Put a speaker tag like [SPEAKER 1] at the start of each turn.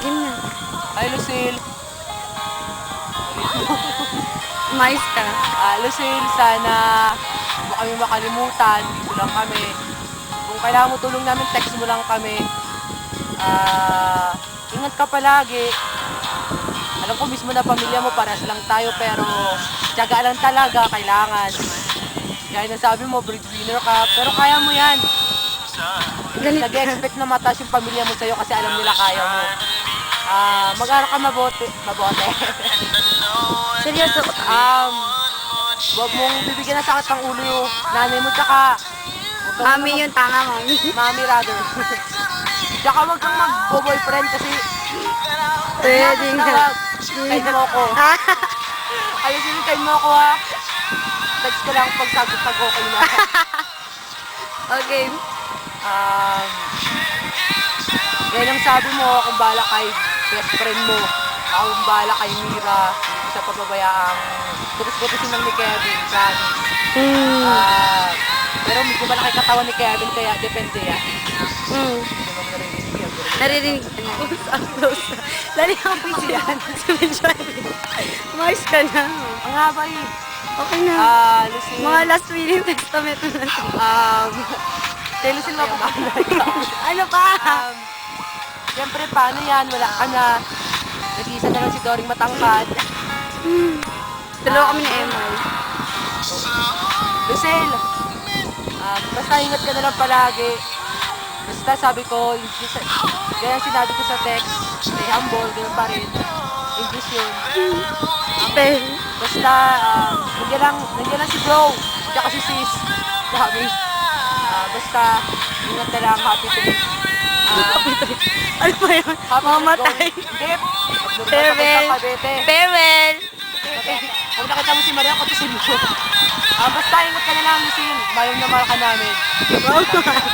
[SPEAKER 1] Yun na.
[SPEAKER 2] Hi, Lucille.
[SPEAKER 1] Mais ka.
[SPEAKER 2] Lucille, sana mo kami makalimutan. Dito lang kami. Kung kailangan mo tulong namin, text mo lang kami. Ingat ka palagi. Alam ko mismo na pamilya mo, paras lang tayo, pero tiyaga lang talaga, kailangan. Kaya nasabi mo, breadwinner ka, pero kaya mo yan.
[SPEAKER 1] Galit ka.
[SPEAKER 2] Nag-expect na mataas yung pamilya mo sa'yo kasi alam nila kaya mo. Mag-aral ka mabuti.
[SPEAKER 1] Seryoso.
[SPEAKER 2] Huwag mong bibigyan ng sakit ng ulo yung nanay mo, tsaka
[SPEAKER 1] Mami yun, tanga mami.
[SPEAKER 2] mami rather. Tsaka huwag kang mag-boyfriend kasi
[SPEAKER 1] Pwede nga.
[SPEAKER 2] kain mo ko. Ayusin yung kain mo ko ha. Text ko lang pag sagot pag okay na.
[SPEAKER 1] Okay.
[SPEAKER 2] Yan ang sabi mo, kung bahala kay best friend mo, kung bahala kay Mira, hindi ko siya pababayaang kutus-kutusin ng ni Kevin, promise. Pero medyo malaki katawan ni Kevin, kaya depende yan. Hindi naman narinig yan.
[SPEAKER 1] Naririnig ka na. Close na. Dali ako po siyan. Mais ka na.
[SPEAKER 2] Ang haba eh.
[SPEAKER 1] Okay na.
[SPEAKER 2] Lucille.
[SPEAKER 1] Mga last willing testament na.
[SPEAKER 2] Kay Lucille mapapahalay ka.
[SPEAKER 1] Ano pa?
[SPEAKER 2] Siyempre, paano yan? Wala ka na. Nag-iisa na lang si Doring matangkad.
[SPEAKER 1] Dalawa kami ni Emily.
[SPEAKER 2] Lucille, basta ingat ka na lang palagi. Basta sabi ko, gaya sinabi ko sa text, stay humble, ganun pa rin. English yun.
[SPEAKER 1] Pen.
[SPEAKER 2] Basta, nandiyan lang si bro, tsaka si sis. Sabi, basta, ingat na lang, happy to be.
[SPEAKER 1] Ano ba yun? Mamatay.
[SPEAKER 2] Dip!
[SPEAKER 1] Farewell. Farewell.
[SPEAKER 2] Pag nakita mo si Maria, kutisin mo. Basta ingat ka na lang, Lucille. Mayroon na mahal ka namin.